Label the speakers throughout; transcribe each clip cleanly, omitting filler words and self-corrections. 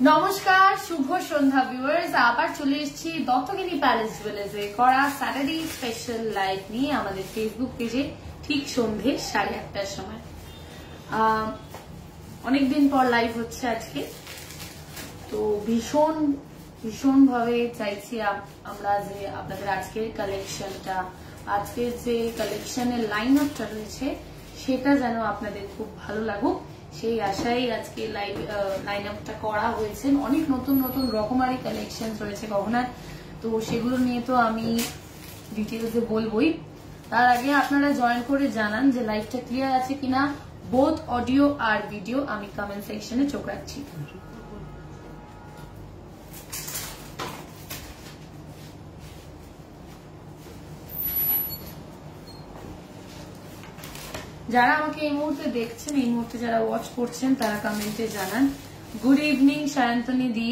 Speaker 1: নমস্কার, শুভ সন্ধ্যা ভিউয়ার্স। আবার চলে এসেছি দত্তগিরি প্যালেস জুয়েলার্সে করা স্যাটারডে স্পেশাল লাইভ নিয়ে আমাদের ফেসবুক পেজে ঠিক সন্ধ্যে 8:30টার সময়। অনেকদিন পর লাইভ হচ্ছে আজকে, তো ভীষণ ভাবে চাইছি আমরা যে আপনাদের আজকের কালেকশনটা, আজকের যে কালেকশনের লাইন আপটা রয়েছে সেটা যেন আপনাদের খুব ভালো লাগুক, সেই আশায় আজকে লাইন আপটা করা হয়েছে। অনেক নতুন নতুন রকমারি কালেকশন রয়েছে গহনার, তো সেগুলো নিয়ে তো আমি ডিটেলসে বলবোই। তার আগে আপনারা জয়েন করে জানান যে লাইভটা ক্লিয়ার আছে কিনা। বোথ অডিও আর ভিডিও আমি কমেন্ট সেকশনে চোখ রাখছি। যারা আমাকে এই মুহূর্তে দেখছেন, এই মুহূর্তে যারা ওয়াচ করছেন, তারা কমেন্টে জানান। Good evening Sayantani di,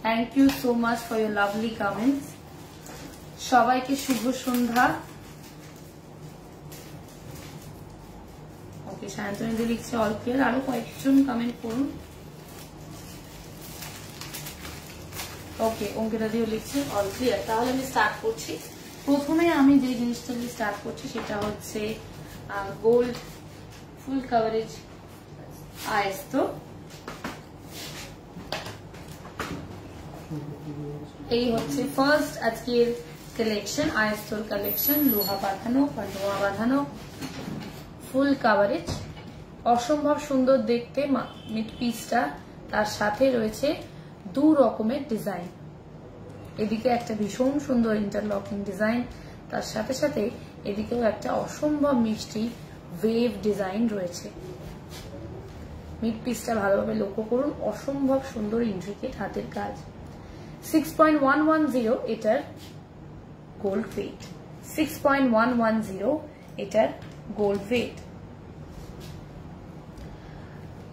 Speaker 1: thank you so much for your lovely comments. সবাইকে শুভ সন্ধ্যা। ওকে, সায়ন্তনী দি লিখছে অল ক্লিয়ার। আরো কয়েকজন কমেন্ট করুন। ওকে, অঙ্কিতা দিও লিখছে অল ক্লিয়ার। তাহলে আমি স্টার্ট করছি। প্রথমে আমি যে জিনিসটা দিয়ে স্টার্ট করছি সেটা হচ্ছে গোল্ড ফুল কভারেজ আয়স্ত। এই হচ্ছে ফার্স্ট আজকের কালেকশন, আয়স্তর কালেকশন, লোহা বাঁধানো বা নোয়া বাঁধানো ফুল কভারেজ। অসম্ভব সুন্দর দেখতে মিড পিসটা, তার সাথে রয়েছে দু রকমের ডিজাইন। এদিকে একটা ভীষণ সুন্দর ইন্টারলকিং ডিজাইন, তার সাথে সাথে এদিকেও একটা অসম্ভব মিষ্টি ওয়েভ ডিজাইন রয়েছে। মিড পিসটা ভালোভাবে লক্ষ্য করুন, অসম্ভব সুন্দর ইন্ট্রিকেট হাতের কাজ। 6.110 এটার গোল্ড ওয়েট, 6.110 এটার গোল্ড ওয়েট।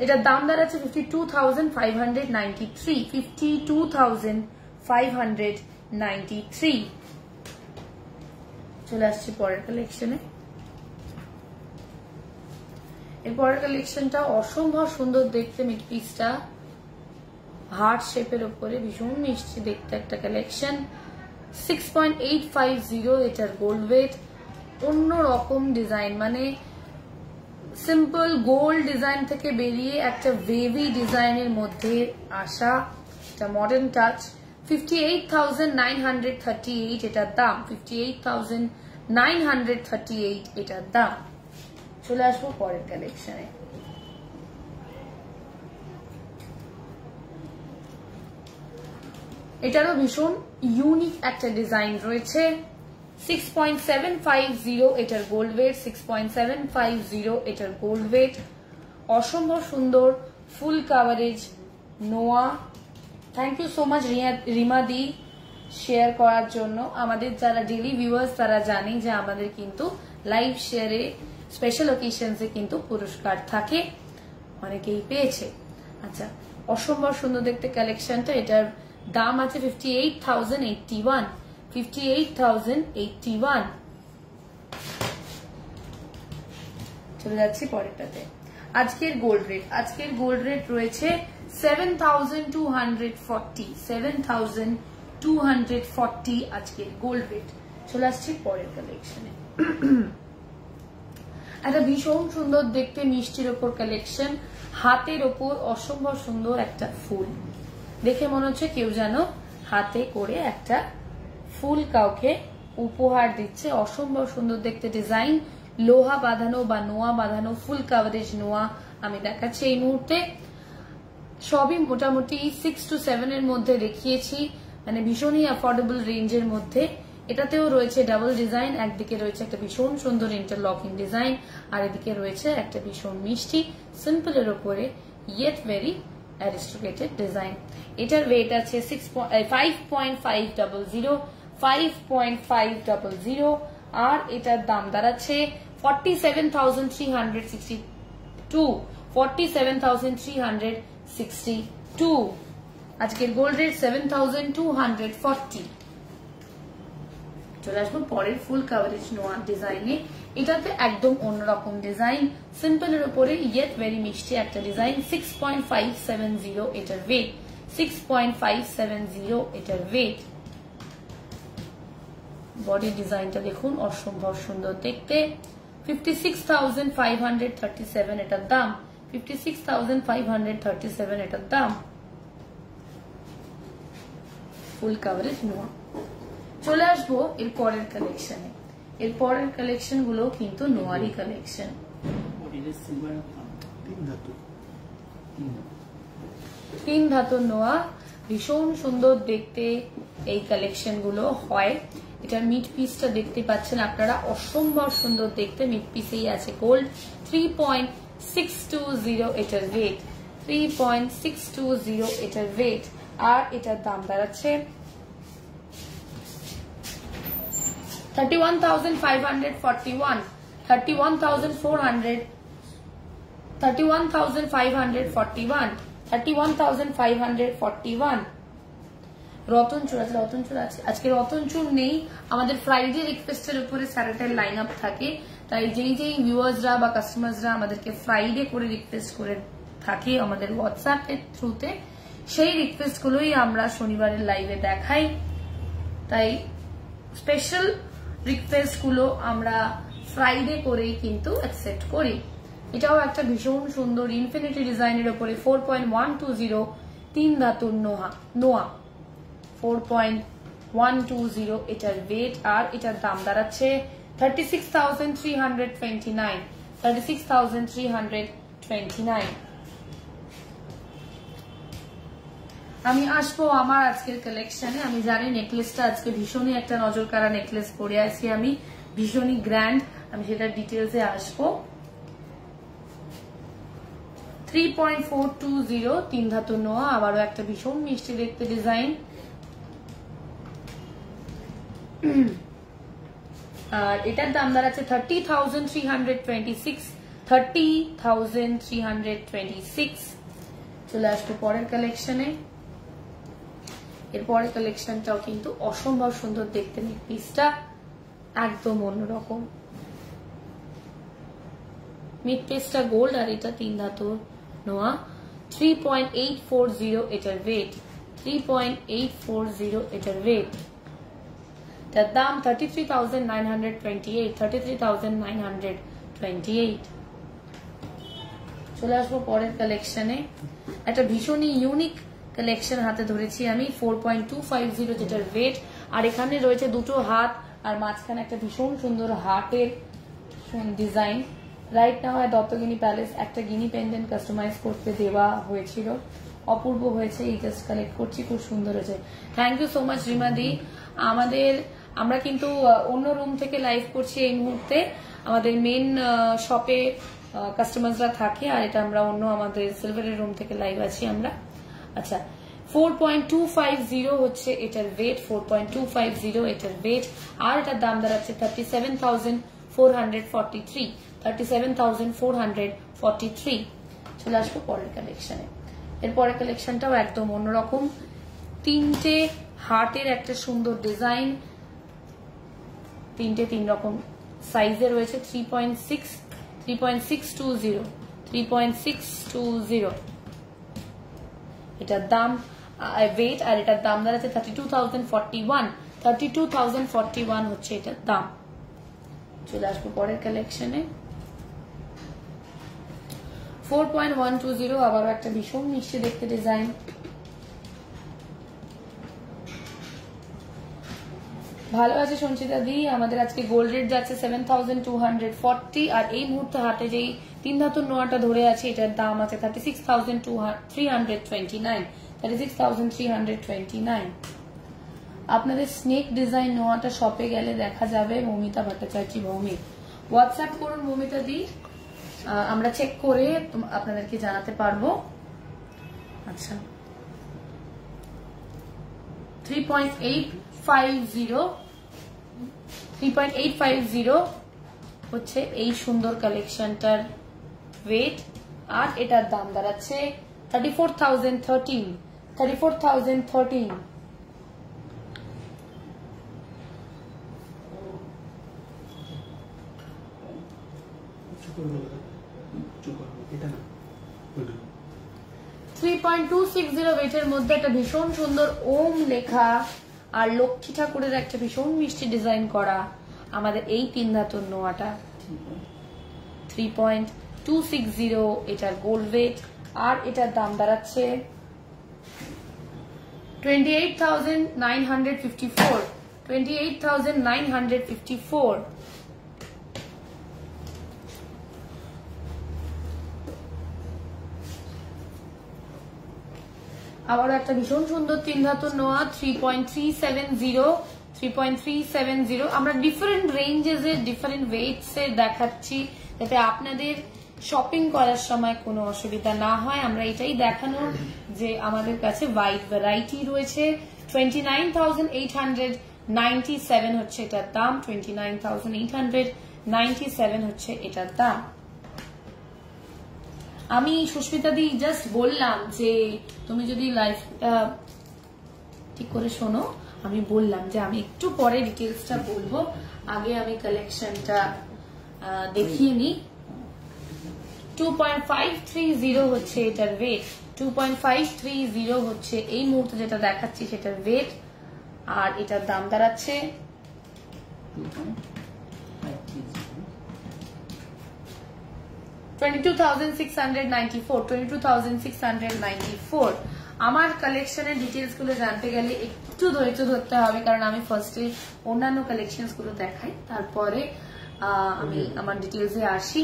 Speaker 1: এটার দাম দাঁড়াচ্ছে 52,593, 52,593। চলে আসছি পরের কালেকশনে। এর পরের কালেকশনটা অসম্ভব সুন্দর দেখতে, মিড পিসটা হার্ট শেপের উপরে ভীষণ মিষ্টি দেখতে একটা কালেকশন। 6.850 এটার গোল্ড ওয়েট। অন্য রকম ডিজাইন, মানে সিম্পল গোল্ড ডিজাইন থেকে বেরিয়ে একটা ওয়েভি ডিজাইনের মধ্যে আসা একটা মডার্ন টাচ। 58,938 এটার দাম, 58,938 এটার দাম। চলে আসবো পরের কালেকশনে। এটারও ভীষণ ইউনিক একটা ডিজাইন রয়েছে। 6.750 এটার গোল্ড ওয়েট, 6.750 এটার গোল্ড ওয়েট। অসম্ভব সুন্দর ফুল কভারেজ নোয়া। Thank you so much Rima দি শেয়ার করার জন্য। আমাদের যারা ডেইলি ভিউয়ার্স তারা জানে যে আমাদের কিন্তু লাইভ শেয়ারে স্পেশাল অকেশনসে কিন্তু পুরস্কার থাকে, অনেকেই পেয়েছে। আচ্ছা, অসম্ভব সুন্দর দেখতে কালেকশনটা। এটার দাম আছে 58,081, 58,081। চলে যাচ্ছি পরেরটাতে। আজকের গোল্ড রেট, আজকের গোল্ড রেট রয়েছে 7,240, 7,240 আজকের গোল্ড রেট। চলে আসছি পরের কালেকশনে। একটা ভীষণ সুন্দর দেখতে মিষ্টির ওপর কালেকশন, হাতের ওপর অসম্ভব সুন্দর একটা ফুল। দেখে মনে হচ্ছে কেউ যেন হাতে করে একটা ফুল কাউকে উপহার দিচ্ছে। অসম্ভব সুন্দর দেখতে ডিজাইন, লোহা বাঁধানো বা নোয়া বাঁধানো ফুল কভারেজ নোয়া আমি দেখাচ্ছি এই মুহূর্তে। সবই মোটামুটি 6 to 7 এর মধ্যে দেখিয়েছি, মানে ভীষণই অ্যাফোর্ডেবল রেঞ্জের মধ্যে। এটাতেও রয়েছে ডাবল ডিজাইন, একদিকে রয়েছে একটা ভীষণ সুন্দর ইন্টারলকিং ডিজাইন, আর এদিকে রয়েছে একটা ভীষণ মিষ্টি সিম্পলের উপরে ইয়েট ভেরি অ্যারিস্টোক্রেটেড ডিজাইন। এটার ওয়েট আছে 5.500, 5.500, আর এটার দাম দাঁড়াচ্ছে 47,362, 47,362। আজকের গোল্ড রেট 7,240। চলে আসবো পরের ফুল কভারেজ নোয়া ডিজাইনে। এটাতে একদম অন্যরকম ডিজাইন, সিম্পলের উপরে ইয়েট ভেরি মিষ্টি একটা ডিজাইন। 6.570 এটার ওয়েট, 6.570 এটার ওয়েট। বডি ডিজাইনটা দেখুন, অসম্ভব সুন্দর দেখতে। 56,537 এটার দাম। 56,537 এটার দাম। ফুল কাভারেজ নোয়া। চলে আসবো এর পরের কালেকশনে। এর পরের কালেকশন গুলো কিন্তু নোয়ারি কালেকশন। তিন ধাতুর নোয়া, ভীষণ সুন্দর দেখতে এই কালেকশন গুলো হয়। এটার মিড পিসটা দেখতে পাচ্ছেন আপনারা, অসম্ভব সুন্দর দেখতে। মিড পিসেই আছে গোল্ড। 3.620 এটার ওয়েট। 3.620 এটার ওয়েট। আর এটার দাম দাঁড়াচ্ছে 31,541, 31,541, 31,541। রতনচুর আছে, রতনচুর আছে। আজকে রতনচুর নেই, আমাদের ফ্রাইডে রিকোয়েস্টের উপরে স্যাটারডে লাইন আপ থাকে। তাই যেই ভিউয়ার্সরা বা কাস্টমার্সরা আমাদেরকে ফ্রাইডে করে রিকোয়েস্ট করে থাকে আমাদের হোয়াটসঅ্যাপ এর থ্রুতে, সেই রিকোয়েস্ট গুলোই আমরা শনিবারের লাইভে দেখাই। তাই স্পেশাল রিকোয়েস্ট গুলো আমরা ফ্রাইডে করেই কিন্তু অ্যাকসেপ্ট করি। এটাও একটা ভীষণ সুন্দর ইনফিনিটি ডিজাইনের উপরে 4.120 তিন ধাতুর নোয়া। 4.120 এটার ওয়েট। আর এটার দাম দাঁড়াচ্ছে 36,329, 36,329। আমি আসবো আমার আজকের কালেকশনে। আমি জানি নেকলেসটা আজকে ভীষণই একটা নজর কাড়া নেকলেস পরে আছি আমি, ভীষণই গ্র্যান্ড। আমি সেটা ডিটেলসে আসবো। 3.420 তিন ধাতুর নোয়া, আবারও একটা ভীষণ মিষ্টি দেখতে ডিজাইন। আর এটার দাম দাঁড়াচ্ছে 30,326, 30,326। চলে আসবো পরের কালেকশনে। এর পরের কালেকশনটাও কিন্তু অসম্ভব সুন্দর দেখতে। নেক পিসটা একদম অন্যরকম। মিড পিসটা গোল্ড আর এটা তিন ধাতুর নোয়া। 3.840 এটার ওয়েট। 3.840 এটার ওয়েট। তার দাম 33,928, 33,928। চলে আসবো পরের কালেকশনে। একটা ভীষণই ইউনিক কালেকশন হাতে ধরেছি আমি। 4.250 যেটার ওয়েট। আর এখানে রয়েছে দুটো হাত আর মাঝখানে একটা ভীষণ সুন্দর হার্টের ডিজাইন। রাইট নাও দত্তগিনি প্যালেস একটা গিনি পেন্ডেন্ট কাস্টমাইজ করতে দেওয়া হয়েছিল, অপূর্ব হয়েছে। এই জাস্ট কালেক্ট করছি, খুব সুন্দর হয়েছে। Thank you so much Rima দি। আমরা কিন্তু অন্য রুম থেকে লাইভ করছি এই মুহূর্তে। আমাদের মেন শপে কাস্টমাররা থাকে, আর এটা আমরা অন্য আমাদের সিলভারের রুম থেকে লাইভ আছি আমরা। আচ্ছা, 4.250 হচ্ছে এটার ওয়েট। 4.250 এটার ওয়েট। আর এটার দাম দাঁড়াচ্ছে 37,443, 37,443। চলে আসবো পরের কালেকশনে। এর পরের কালেকশনটাও একদম অন্যরকম। তিনটে হার্টের একটা সুন্দর ডিজাইন। তিনটে তিন রকম সাইজে রয়েছে। 3.620, 3.620 এটার দাম ওয়েট। আর এটার দাম দাঁড়াচ্ছে 32,041, 32,041 হচ্ছে এটার দাম। চলে আসবো পরের কালেকশনে। 4.120 আবারও একটা ভীষণ মিষ্টি দেখতে ডিজাইন। ভালো আছে সঞ্চিতা দি। আমাদের আজকে গোল্ড রেট যাচ্ছে 7,240। আর এই মুহূর্তে হাতে যেই তিন ধাতুর নোয়াটা ধরে আছে এটার দাম আছে 36,329, 36,329। আপনাদের স্নেক ডিজাইন নোয়াটা শপে গেলে দেখা যাবে। মৌমিতা ভট্টাচার্য ভৌমিক, হোয়াটসঅ্যাপ করুন মৌমিতা দি, আমরা চেক করে আপনাদেরকে জানাতে পারবো। আচ্ছা, 3.850 হচ্ছে এই সুন্দর কালেকশনটার ওয়েট। আর এটার দাম দাঁড়াচ্ছে 34,013, 34,013। 3.260 ওয়েটের মধ্যে একটা ভীষণ সুন্দর ওম লেখা আর লক্ষ্মী ঠাকুরের একটা ভীষণ মিষ্টি ডিজাইন করা আমাদের এই 3 ধাতুর নোয়াটা 3.260 এটার গোল্ড ওয়েট আর এটার দাম দাঁড়াচ্ছে 28,954 28,954। আবার একটা ভীষণ সুন্দর 3 ধাতুর নোয়া 3.370 আমরা ডিফারেন্ট রেঞ্জেস এর ডিফারেন্ট ওয়েটস এর দেখাচ্ছি যাতে আপনাদের শপিং করার সময় কোনো অসুবিধা না হয়। আমরা এটাই দেখানোর যে আমাদের কাছে ওয়াইড ভ্যারাইটি রয়েছে। 29,897 হচ্ছে এটার দাম, 29,897 হচ্ছে এটার দাম। আমি সুস্মিতা দি জাস্ট বললাম যে তুমি যদি লাইফটা ঠিক করে শোনো, আমি বললাম যে আমি একটু পরে ডিটেলসটা বলবো, আগে আমি কালেকশনটা দেখিয়ে নিই। 2.530 হচ্ছে এটার ওয়েট, 2.530 হচ্ছে এই মুহূর্তে যেটা দেখাচ্ছি সেটার ওয়েট আর এটার দাম দাঁড়াচ্ছে 22,694। আমার কালেকশনের ডিটেলস গুলো জানতে গেলে একটু ধৈর্য ধরতে হবে, কারণ আমি ফার্স্টে অন্যান্য কালেকশন গুলো দেখাই, তারপরে আমি আমার ডিটেলসে আসি।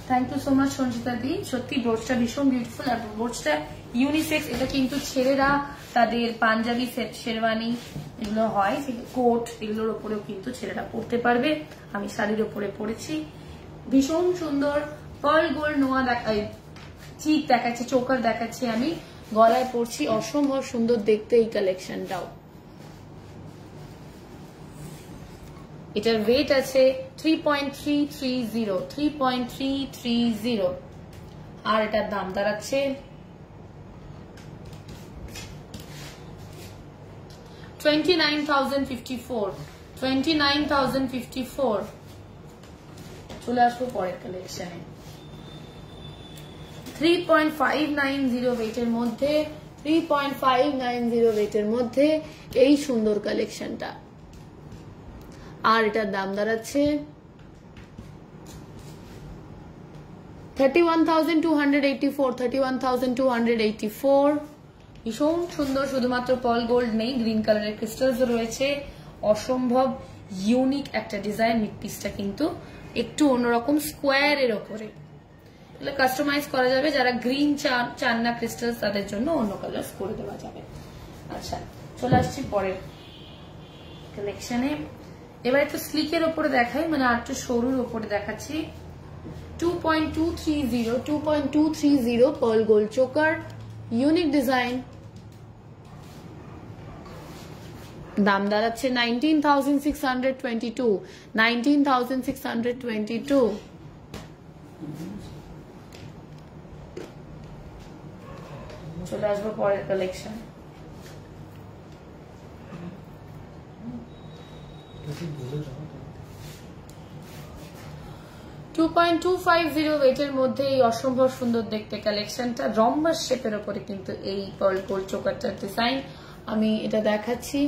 Speaker 1: Thank you so much Sanchita দি, সত্যি ব্রোচটা ভীষণ বিউটিফুল আর ব্রোচটা ইউনিসেক্স। এটা কিন্তু ছেলেরা তাদের পাঞ্জাবি সেট শেরওয়ানি এগুলো হয়, কোট এগুলোর উপরেও কিন্তু ছেলেরা পরতে পারবে। আমি শাড়ির উপরে পরেছি, ভীষণ সুন্দর পার্ল গোল্ড নোয়া চিক দেখাচ্ছি, চোকার দেখাচ্ছি, আমি গলায় পরছি, অসম্ভব সুন্দর দেখতে এই কালেকশনটাও। এটার ওয়েট আছে 3.330 আর এটার দাম দাঁড়াচ্ছে 29,054। চলে আসবো পরের কালেকশনে। 3.590 ওয়েটের মধ্যে 3.590 ওয়েটের মধ্যে এই সুন্দর কালেকশনটা আর এটার দাম দাঁড়াচ্ছে 31,284। ভীষণ সুন্দর, শুধুমাত্র পার্ল গোল্ড নেই, গ্রিন কালারের ক্রিস্টালস রয়েছে, অসম্ভব ইউনিক একটা ডিজাইন। মিড পিসটা কিন্তু একটু অন্যরকম স্কোয়ারের ওপরে, এগুলো কাস্টমাইজ করা যাবে, যারা গ্রিন চান না ক্রিস্টালস তাদের জন্য অন্য কালার করে দেওয়া যাবে। আচ্ছা, চলে আসছি পরের কালেকশনে। এবার একটু স্লিকের ওপরে দেখাই, মানে আর একটু সরুর ওপরে দেখাচ্ছি। 2.230 pearl gold choker, unique design, দাম দাঁড়াচ্ছে 19,622। চলে আসবো পরের কালেকশন। 2.250 ওয়েটের মধ্যে এই অসম্ভব সুন্দর দেখতে কালেকশনটা, রম্বাস শেপের উপরে কিন্তু এই পার্ল গোল্ড চোকারটার ডিজাইন। আমি এটা দেখাচ্ছি,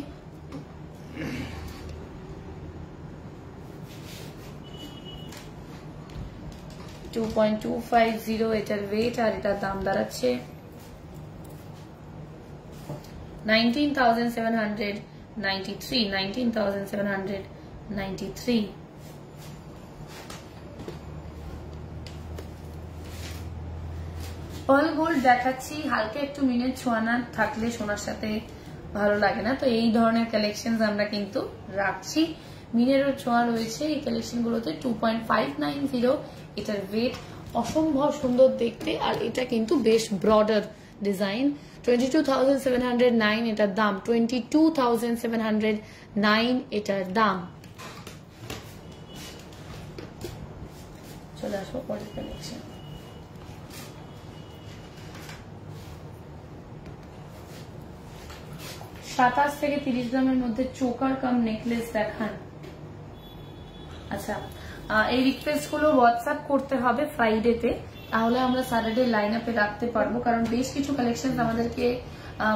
Speaker 1: $2.250 এটার ওয়েট আর এটার দাম দাঁড়াচ্ছে 19,793। পার্ল গোল্ড দেখাচ্ছি, হালকা একটু মিনের ছোঁয়ানা থাকলে সোনার সাথে ভালো লাগে না, তো এই ধরনের কালেকশন আমরা কিন্তু রাখছি। মিনেরও ছোঁয়া রয়েছে এই কালেকশন গুলোতে। 2.590 এটার ওয়েট, অসম্ভব সুন্দর দেখতে আর এটা কিন্তু বেশ ব্রডার ডিজাইন। 22,709 এটার দাম, 22,709 এটার দাম। চলে আসবো পরের কালেকশন। $27 থেকে $30 গ্রামের মধ্যে চোকার কাম নেকলেস দেখান। আচ্ছা, এই রিকোয়েস্ট গুলো হোয়াটসঅ্যাপ করতে হবে ফ্রাইডেতে, তাহলে আমরা স্যাটারডে লাইন আপে রাখতে পারবো, কারণ বেশ কিছু কালেকশন আমাদেরকে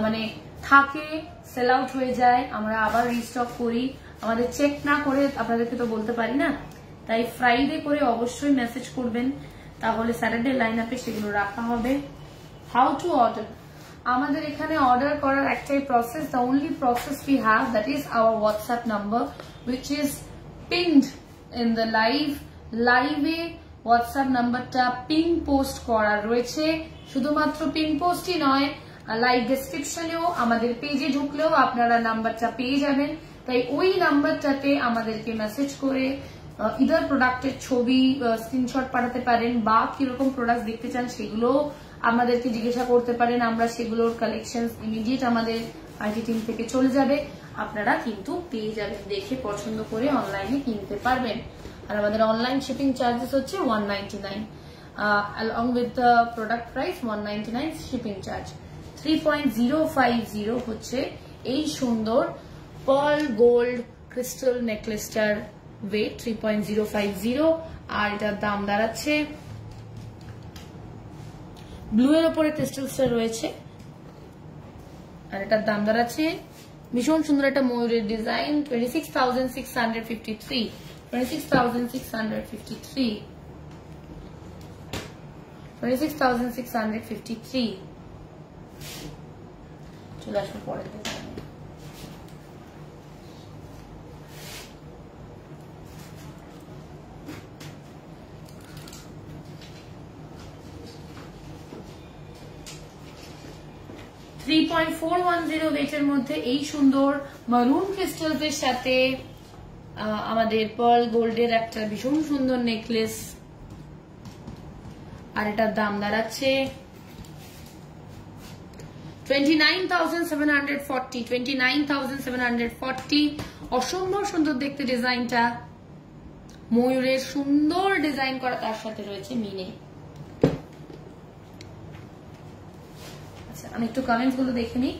Speaker 1: মানে থাকে, সেল আউট হয়ে যায়, আমরা আবার রিস্টক করি, আমাদের চেক না করে আপনাদেরকে তো বলতে পারি না। তাই ফ্রাইডে করে অবশ্যই মেসেজ করবেন, তাহলে স্যাটারডে লাইন আপে সেগুলো রাখা হবে। হাউ টু অর্ডার, আমাদের এখানে অর্ডার করার একটাই process, the only process we have, that is our WhatsApp number which is pinned in the লাইভে হোয়াটসঅ্যাপ নাম্বারটা পিন পোস্ট করা রয়েছে। শুধুমাত্র পিন পোস্টই নয়, লাইভ ডেসক্রিপশনেও আমাদের পেজে ঢুকলেও আপনারা নাম্বারটা পেয়ে যাবেন। তাই ওই নাম্বারটাতে আমাদেরকে মেসেজ করে ইদার প্রোডাক্টের ছবি স্ক্রিনশট পাঠাতে পারেন, বা কিরকম প্রোডাক্ট দেখতে চান সেগুলো আমাদেরকে জিজ্ঞাসা করতে পারেন। আমরা সেগুলোর কালেকশন ইমিডিয়েট আমাদের আইটি টিম থেকে চলে যাবে, আপনারা কিন্তু পেয়ে যাবেন, দেখে পছন্দ করে অনলাইনে কিনতে পারবেন। আর আমাদের অনলাইন শিপিং চার্জেস হচ্ছে 199, along with the product price 199 shipping charge. 3.050 হচ্ছে এই সুন্দর পার্ল গোল্ড ক্রিস্টাল নেকলেসটার ওয়েট 3.050, আর এটার দাম দাঁড়াচ্ছে, ব্লু এর উপরে ক্রিস্টালসটা রয়েছে, আর এটার দাম দাঁড়াচ্ছে ভীষণ সুন্দর একটা ময়ূরের ডিজাইন 26,653, 26,653, 26,653। চলে আসবো পরের ডিজাইন। $3.410 ওয়েটের মধ্যে এই সুন্দর মারুন ক্রিস্টালস এর সাথে আমাদের পার্ল গোল্ডের একটা ভীষণ সুন্দর নেকলেস, আর এটার দাম দাঁড়াচ্ছে 29,740, 29,740। অসম্ভব সুন্দর দেখতে ডিজাইনটা, ময়ূরের সুন্দর ডিজাইন করা, তার সাথে রয়েছে মিনে। আমি একটু কমেন্টস গুলো দেখে নিই।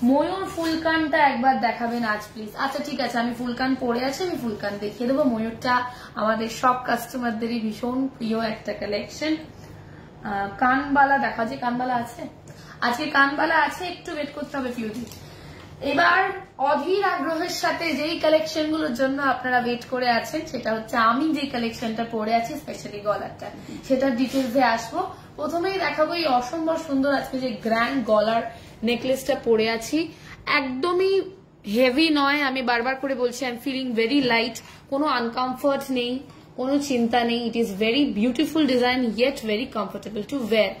Speaker 1: ময়ূর ফুলকানটা একবার দেখাবেন আজ প্লিজ। আচ্ছা ঠিক আছে, আমি ফুলকান পরে আছি, আমি ফুলকান দেখিয়ে দেবো। ময়ূরটা আমাদের সব কাস্টমারদেরই ভীষণ প্রিয় একটা কালেকশন। কানবালা দেখা যায়, কানবালা আছে আজকে, কানবালা আছে, একটু ওয়েট করতে হবে ফিউ দিন। এবার অধীর আগ্রহের সাথে যেই কালেকশন গুলোর জন্য আপনারা ওয়েট করে আছেন, সেটা হচ্ছে আমি যে কালেকশনটা পরে আছি, স্পেশালি গলারটা, সেটার ডিটেলসে আসবো। প্রথমেই দেখাবো এই অসম্ভব সুন্দর আজকে যে গ্র্যান্ড গলার নেকলেসটা পরে আছি, একদমই হেভি নয়, আমি বারবার করে বলছি I am feeling very light, কোনো আনকমফর্ট নেই, কোনো চিন্তা নেই। It is very beautiful design yet very comfortable to wear.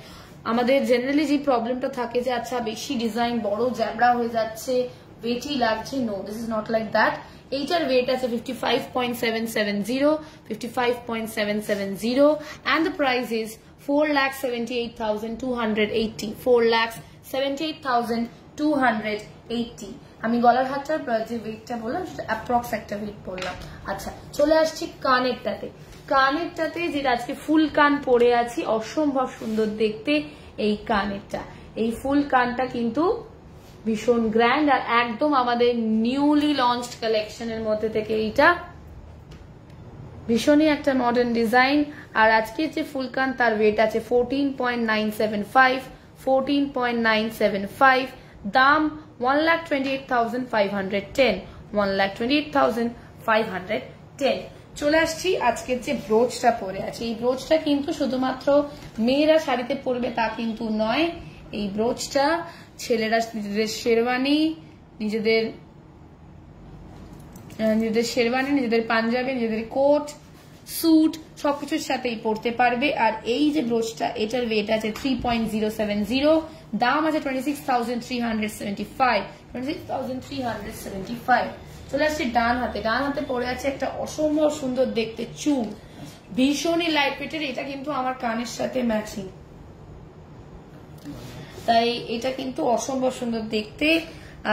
Speaker 1: আমাদের জেনারেলি যে প্রবলেমটা থাকে যে আচ্ছা বেশি ডিজাইন বড় জ্যাবড়া হয়ে যাচ্ছে, ওয়েটই লাগছে, no this is not like that. এইটার ওয়েট আছে 55.770, 55.770, and the price is 4,78,280, 4,78,280। আমি গলার হাতটার যে ওয়েটটা বললাম সেটা অ্যাপ্রক্স একটা ওয়েট বললাম। আচ্ছা চলে আসছি কানেরটাতে। কানেরটাতে যেটা আজকে ফুল কান পরে আছি, অসম্ভব সুন্দর দেখতে এই কানেরটা। এই ফুল কানটা কিন্তু ভীষণ গ্র্যান্ড, আর একদম আমাদের নিউলি লঞ্চড কালেকশনের মধ্যে থেকে এইটা ভীষণই একটা মডার্ন ডিজাইন। আর আজকের যে ফুলকান তার ওয়েট আছে 14.975, 14.975, দাম 1,28,510, 1,28,510। চলে আসছি আজকের যে ব্রোচটা পরে আছে। এই ব্রোচটা কিন্তু শুধুমাত্র মেয়েরা শাড়িতে পরবে তা কিন্তু নয়, এই ব্রোচটা ছেলেরা নিজেদের শেরওয়ানি, নিজেদের শেরওয়ানি, নিজেদের পাঞ্জাবি, নিজেদের কোট, স্যুট সবকিছুর সাথেই পরতে পারবে। আর এই যে ব্রোচটা, এটার ওয়েট আছে 3.070, দাম আছে 26,375, 26,375। চলে আসছে ডান হাতে। ডান হাতে পরে আছে একটা অসম্ভব সুন্দর দেখতে চুল, ভীষণই লাইট ওয়েটের। এটা কিন্তু আমার কানের সাথে ম্যাচিং, তাই এটা কিন্তু অসম্ভব সুন্দর দেখতে।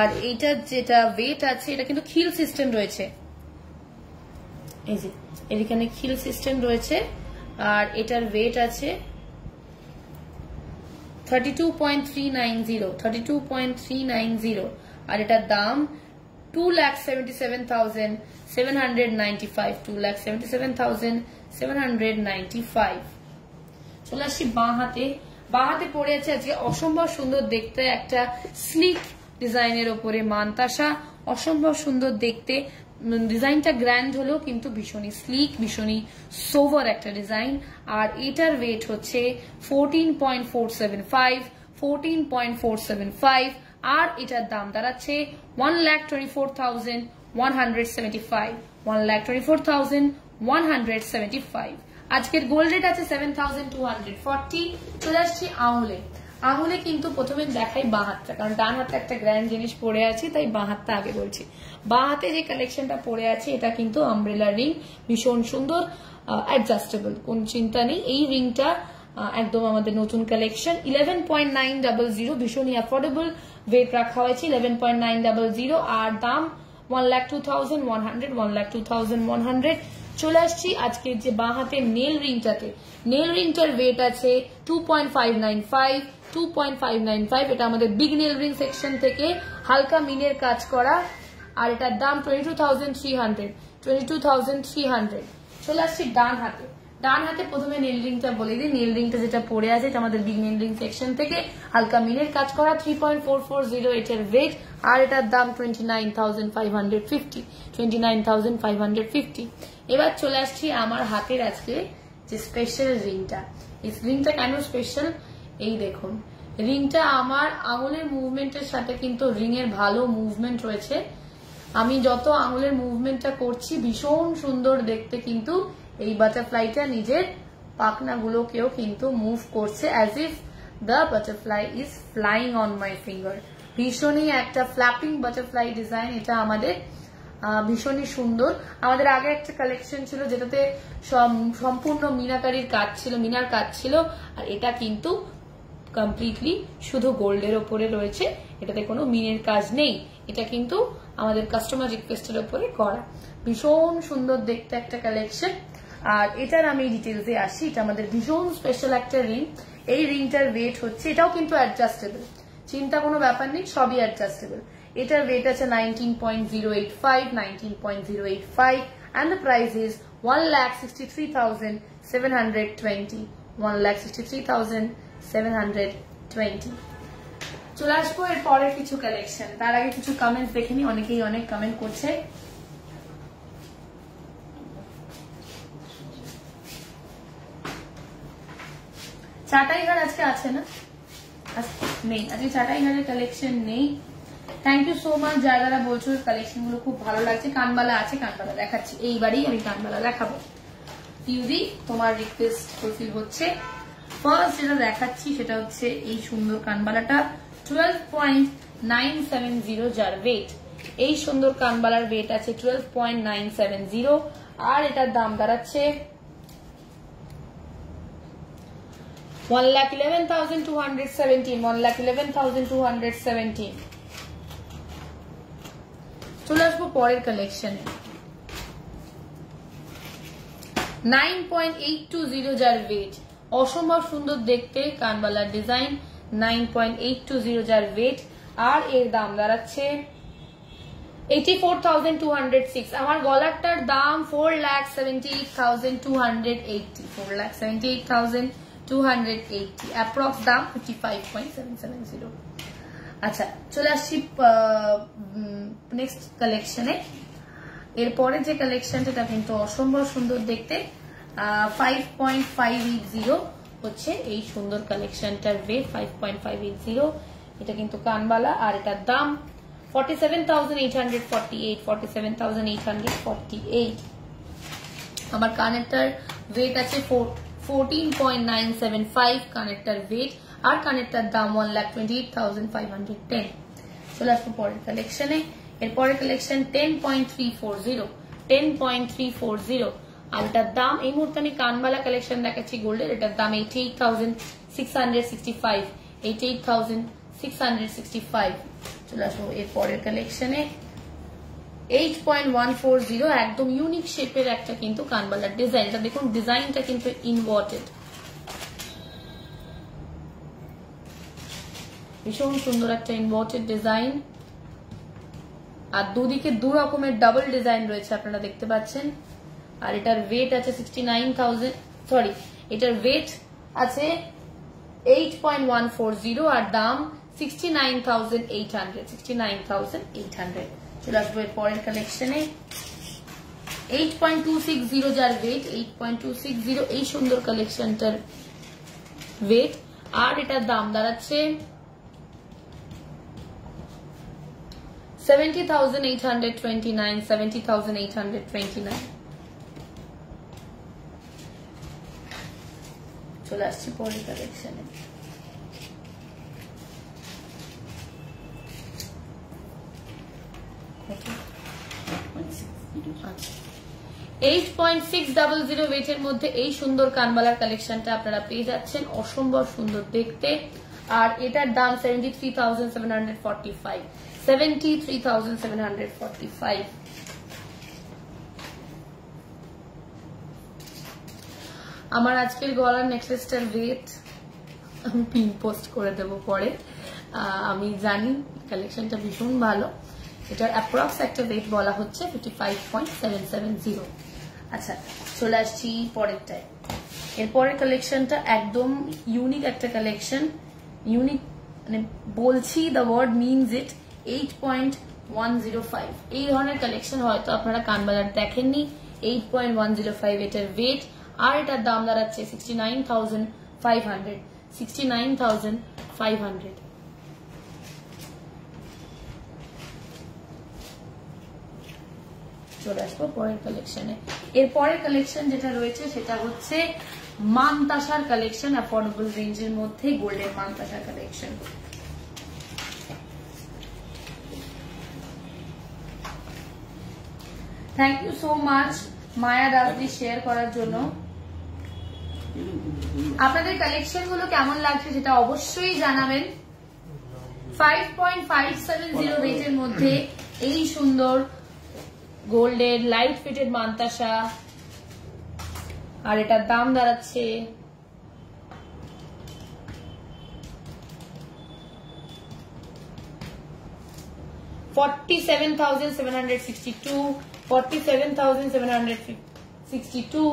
Speaker 1: আর এইটার যেটা ওয়েট আছে, এটা কিন্তু খিল সিস্টেম রয়েছে, এই যে এখানে খিল সিস্টেম রয়েছে। আর এটার ওয়েট আছে 32.390, 32.390। আর এটার দাম 2,77,795, 2,77,795। চলে আসছি বাঁ হাতে। বাঁ হাতে পড়ে আছে আজকে অসম্ভব সুন্দর দেখতে একটা স্লিক ডিজাইনের ওপরে মানতাসা, অসম্ভব সুন্দর দেখতে। ডিজাইনটা গ্র্যান্ড হলেও কিন্তু ভীষণই স্লিক, ভীষণই সোভার একটা ডিজাইন। আর এটার ওয়েট হচ্ছে 14.475, 14.475। আর এটার দাম দাঁড়াচ্ছে 1,24,175, 1,24,175। আজকের গোল্ড রেট আছে 7,240। চলে আসছি আঙুলে। আঙুলে কিন্তু প্রথমে দেখাই বাঁ হাতটা, কারণ ডান হাতে একটা গ্র্যান্ড জিনিস পরে আছি, তাই বাঁ হাতটা আগে বলছি। বাঁ হাতে যে কালেকশনটা পরে আছে এটা কিন্তু আমব্রেলা রিং, ভীষণ সুন্দর, অ্যাডজাস্টেবল, কোন চিন্তা নেই। এই রিংটা একদম আমাদের নতুন কালেকশন। 11.900, ভীষণই অ্যাফোর্ডেবল ওয়েট রাখা হয়েছে 11.900। আর দাম 1,02,100, 1,02,100। চলে আসছি আজকের যে বাঁ হাতের নেল রিংটাতে। নেল রিংটার ওয়েট আছে 2.595, 2.595। এটা আমাদের বিগ নেল রিং সেকশন থেকে হালকা মিনের কাজ করা। আর এটার দাম 22,300, 22,300। চলে আসছি ডান হাতে। ডান হাতে প্রথমে নেল রিংটা বলে দিই। নেল রিংটা যেটা পড়ে আছে এটা আমাদের বিগ নেল রিং সেকশন থেকে হালকা মিনের কাজ করা, 3.440 এটার ওয়েট। আর এটার দাম 29,550, 29,550। এবার চলে আসছি আমার হাতের আজকে যে স্পেশাল রিংটা। এই রিংটা কেন স্পেশাল, এই দেখুন। রিংটা আমার আঙুলের মুভমেন্টের সাথে কিন্তু রিং এর ভালো মুভমেন্ট রয়েছে। আমি যত আঙুলের মুভমেন্টটা করছি ভীষণ সুন্দর দেখতে, কিন্তু এই বাটারফ্লাইটা নিজের পাখনাগুলোকেও কিন্তু মুভ করছে, as if the butterfly is flying on my finger. ভীষণই একটা ফ্ল্যাপিং বাটারফ্লাই ডিজাইন। এটা আমাদের ভীষণই সুন্দর। আমাদের আগে একটা কালেকশন ছিল যেটাতে সম্পূর্ণ মিনাকারির কাজ ছিল, মিনার কাজ ছিল। আর এটা কিন্তু কমপ্লিটলি শুধু গোল্ডের ওপরে রয়েছে, এটাতে কোনো মিনের কাজ নেই। এটা কিন্তু আমাদের কাস্টমার রিকোয়েস্টের ওপরে করা, ভীষণ সুন্দর দেখতে একটা কালেকশন। আর এটার আমি ডিটেলসে আসি। এটা আমাদের ভীষণ স্পেশাল একটা রিং। এই রিংটার ওয়েট হচ্ছে, এটাও কিন্তু অ্যাডজাস্টেবল, চিন্তা কোনো ব্যাপার নেই, সবই অ্যাডজাস্টেবল। এটার ওয়েট আছে 19.085, 19.085। and the price is 1,63,720, 1,63,720। চলে আসবো এর পরের কিছু কালেকশন। তার আগে কিছু কমেন্টস দেখে নি, অনেকেই অনেক কমেন্ট করছে। চাটাইঘাট আজকে আছে না? নেই, আজকে চাটাইঘাটের কালেকশন নেই। থ্যাংক ইউ সো মাচ যারা বলছো কালেকশন গুলো খুব ভালো লাগছে। কানবালা আছে, কানবালা দেখাচ্ছি, এইবারই আমি কানবালা দেখাবো। ইউদি তোমার রিকোয়েস্ট ফুলফিল হচ্ছে। ফার্স্ট যেটা দেখাচ্ছি সেটা হচ্ছে এই সুন্দর কানবালাটা, 12.970 যার ওয়েট। এই সুন্দর কানবালার ওয়েট আছে 12.970। আর এটার দাম দাঁড়াচ্ছে 1,11,217, 1,11,217। চলে আসবো পরের কালেকশনে। 9.820 যার ওয়েট, অসম্ভব সুন্দর দেখতে কানবালার ডিজাইন, 9.820 যার ওয়েট। আর এর দাম দাঁড়াচ্ছে 84,206। আমার গলারটার দাম 4,78,280, 4,78,280, অ্যাপ্রক্স দাম 55.770। আচ্ছা, চলে আসছি নেক্সট কালেকশনে। এরপরে যে কালেকশনটা কিন্তু অসম্ভব সুন্দর দেখতে, 5.580 হচ্ছে এই সুন্দর কালেকশনটার ওয়েট, 5.580। এটা কিন্তু কানবালা। আর এটার দাম 47,848, 47,848। আমার কানেরটার ওয়েট আছে 14.975 কানেরটার ওয়েট। আর কানেরটার দাম 1,28,510। চলে আসবো পরের কালেকশনে। এর পরের কালেকশন 10.340, 10.340। আর এটার দাম, এই মুহূর্তে আমি কানবালা কালেকশন দেখাচ্ছি গোল্ডের, এটার দাম 88,665, 88,665। চলে আসবো এর পরের কালেকশনে 8.140, একদম ইউনিক শেপের একটা কিন্তু কানবালার ডিজাইন। এটা দেখুন, ডিজাইনটা কিন্তু ইনভার্টেড, ভীষণ সুন্দর একটা ইনভার্টেড ডিজাইন। আর দুদিকে দু রকমের ডাবল ডিজাইন রয়েছে, আপনারা দেখতে পাচ্ছেন। আর এটার ওয়েট আছে 69,000, সরি, এটার ওয়েট আছে 8.140 আর দাম 69,800 69,800 চলে আসবো এর পরের কালেকশনে 8.260 যার ওয়েট 8.260 এই সুন্দর কালেকশনটার ওয়েট আর এটার দাম দাঁড়াচ্ছে 70,829 70,829 চলে আসছি পরের কালেকশনে 8.600 ওয়েটের মধ্যে এই সুন্দর কানবালার কালেকশনটা আপনারা পেয়ে যাচ্ছেন অসম্ভব সুন্দর দেখতে আর এটার দাম 73,745 73,745 আমার আজকের গলার নেকলেসটার ওয়েট আমি পিন পোস্ট করে দেব পরে আমি জানি কালেকশনটা ভীষণ ভালো এটার অ্যাপ্রক্স একটা ওয়েট বলা হচ্ছে 55.770 আচ্ছা চলে আসছি পরেরটায় এরপরের কালেকশনটা একদম ইউনিক একটা কালেকশন ইউনিক মানে বলছি দ্য ওয়ার্ড মিনস ইট 8.105 এই ধরনের কালেকশন হয়তো আপনারা কানবালার দেখেননি 8.105 এটার ওয়েট আর এটার দাম দাঁড়াচ্ছে 69,500 69,500 চলে আসবো পরের কালেকশনে এর পরের কালেকশন যেটা রয়েছে সেটা হচ্ছে মানতাসার কালেকশন অ্যাফোর্ডেবল রেঞ্জের মধ্যে গোল্ডেন মানতাসার collection thank you so much Maya দাসদি শেয়ার করার জন্য আপনাদের কালেকশন গুলো কেমন লাগছে সেটা অবশ্যই জানাবেন 5.570 রেটের মধ্যে এই সুন্দর গোল্ডের লাইট ফিটেড মানতাসা আর এটার দাম দাঁড়াচ্ছে 47,762 47,762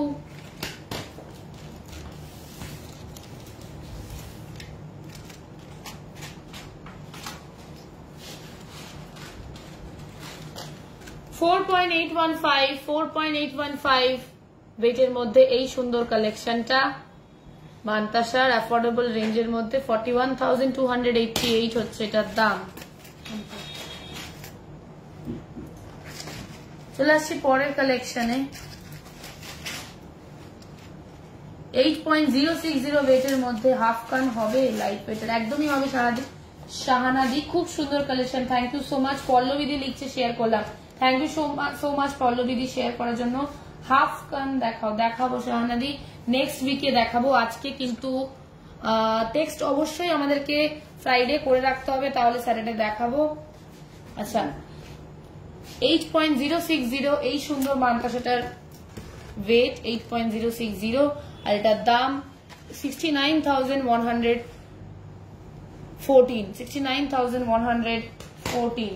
Speaker 1: 4.815 ওয়েটের মধ্যে এই সুন্দর কালেকশনটা মানতাসার অ্যাফোর্ডেবল রেঞ্জের মধ্যে 41,288 হচ্ছে এটার দাম চলে আসছি পরের কালেকশনে 8.060 ওয়েটের মধ্যে হাফ কান হবে লাইট ওয়েটের একদমই হবে শাহানাদি খুব সুন্দর collection thank you so much পল্লবীদি লিখছে শেয়ার করলাম থ্যাংক ইউ সো মাচ পল্লবীদি শেয়ার করার জন্য হাফ কান দেখাবো শাহানাদি নেক্সট উইকে দেখাবো আজকে কিন্তু টেক্সট অবশ্যই আমাদেরকে ফ্রাইডে করে রাখতে হবে তাহলে স্যাটারডে দেখাবো আচ্ছা 8.060 এই সুন্দর মানতাসাটার ওয়েট 8.060 আর এটার দাম 69,114 69,114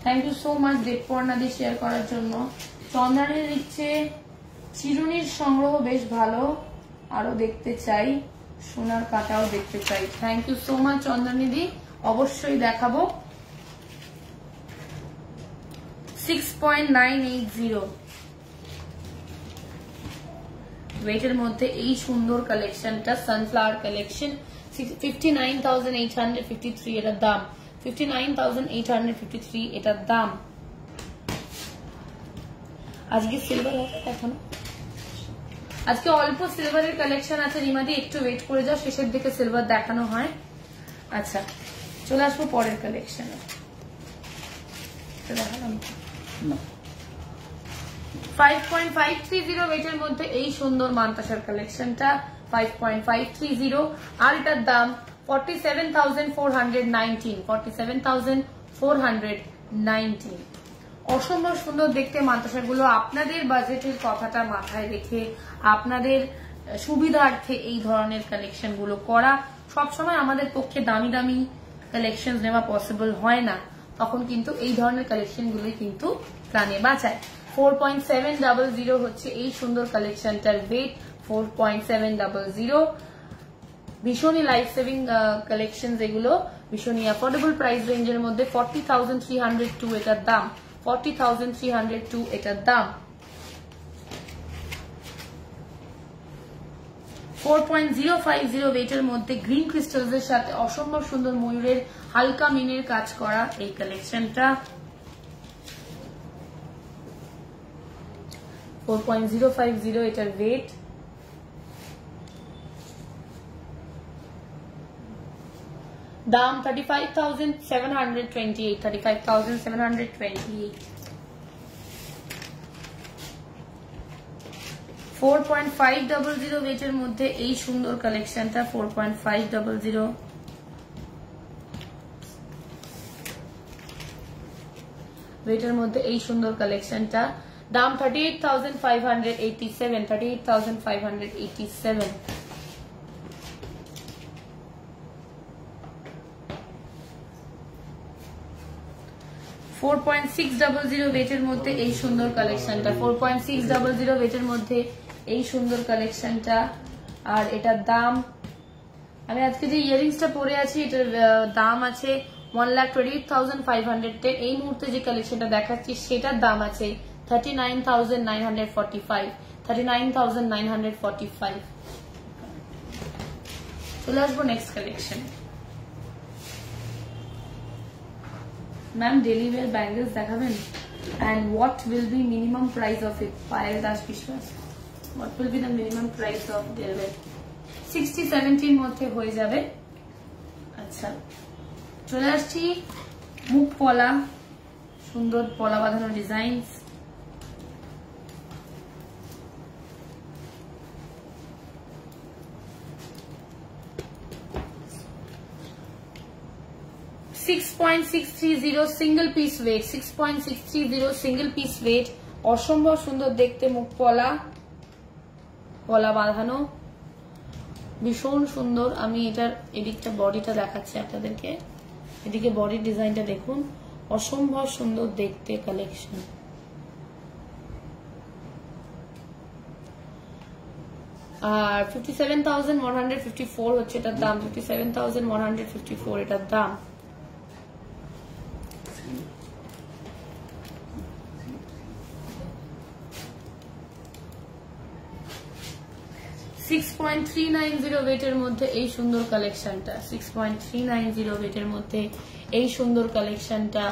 Speaker 1: থ্যাংক ইউ সো মাচ দেবপর্ণাদি শেয়ার করার জন্য চন্দ্রানী লিখছে চিরুনির সংগ্রহ বেশ ভালো আরো দেখতে চাই সোনার কাটাও দেখতে চাই থ্যাংক ইউ সো মাচ চন্দ্রানীদি অবশ্যই দেখাবো 6.980 ওয়েটের মধ্যে এই সুন্দর কালেকশনটা সানফ্লাওয়ার কালেকশন 59,853 এটার দাম 59,853 এটার দাম আজকে সিলভার এখন আজকে অল্প সিলভারের কালেকশন আছে রিমাদি একটু ওয়েট করে যাও শেষের দিকে সিলভার দেখানো হয় আচ্ছা চলে আসবো পরের কালেকশনে দেখালাম 5.530 ওয়েটের মধ্যে এই সুন্দর মানতাসার কালেকশনটা 5.530 আর এটার দাম 47,419 47,419 অসম্ভব সুন্দর দেখতে মানতাসাগুলো আপনাদের বাজেটের কথাটা মাথায় রেখে আপনাদের সুবিধার্থে এই ধরনের কালেকশন গুলো করা সবসময় আমাদের পক্ষে দামি দামি কালেকশন নেওয়া পসিবল হয় না তখন কিন্তু এই ধরনের কালেকশন গুলো কিন্তু প্রাণে বাঁচায় 4.700 হচ্ছে এই সুন্দর কালেকশনটার ওয়েট 4700 ভীষণই লাইফ সেভিং কালেকশন, এগুলো ভীষণই অ্যাফোর্ডেবল প্রাইস রেঞ্জের মধ্যে 40,302 এটার দাম, 40,302 এটার দাম। 4.050 ওয়েটের মধ্যে গ্রিন ক্রিস্টালস এর সাথে অসম্ভব সুন্দর ময়ূরের হালকা মিনের কাজ করা এই কালেকশনটা। 4.050 এটার ওয়েট। দাম 35,728, 35,728। 4.500 ওয়েটের মধ্যে এই সুন্দর কালেকশনটা, 4.500 ওয়েটের মধ্যে এই সুন্দর কালেকশনটা। দাম 38,587, 38,587। 4.600 ওয়েটের মধ্যে এই সুন্দর কালেকশনটা, 4.600 ওয়েটের মধ্যে এই সুন্দর কালেকশনটা। আর এটার দাম, আমি আজকে যে ইয়ারিংসটা পরে আছি এটার দাম আছে 1,28,510। এই মুহূর্তে যে কালেকশনটা দেখাচ্ছি সেটার দাম আছে 39,945, 39,945। চলে আসবো next collection. Ma'am daily wear bangles দেখাবেন, and what will be minimum price of it? Payel Das Biswas, what will be the minimum price of daily wear? 60-70 মধ্যে হয়ে যাবে। আচ্ছা, চলে আসছি মুখ পলা, সুন্দর পলা বাঁধানো ডিজাইন। $6.630 single piece weight, 6.630 single piece weight. অসম্ভব সুন্দর দেখতে মুখ পলা, পলা বাঁধানো, ভীষণ সুন্দর। আমি এটার এদিকটা বডিটা দেখাচ্ছি আপনাদেরকে, এদিকে বডির ডিজাইনটা দেখুন, অসম্ভব সুন্দর দেখতে কালেকশন। আর 57,154 হচ্ছে এটার দাম, 57,154 এটার দাম। $6.390 ওয়েটের মধ্যে এই সুন্দর কালেকশনটা, 6.390 ওয়েটের মধ্যে এই সুন্দর কালেকশনটা।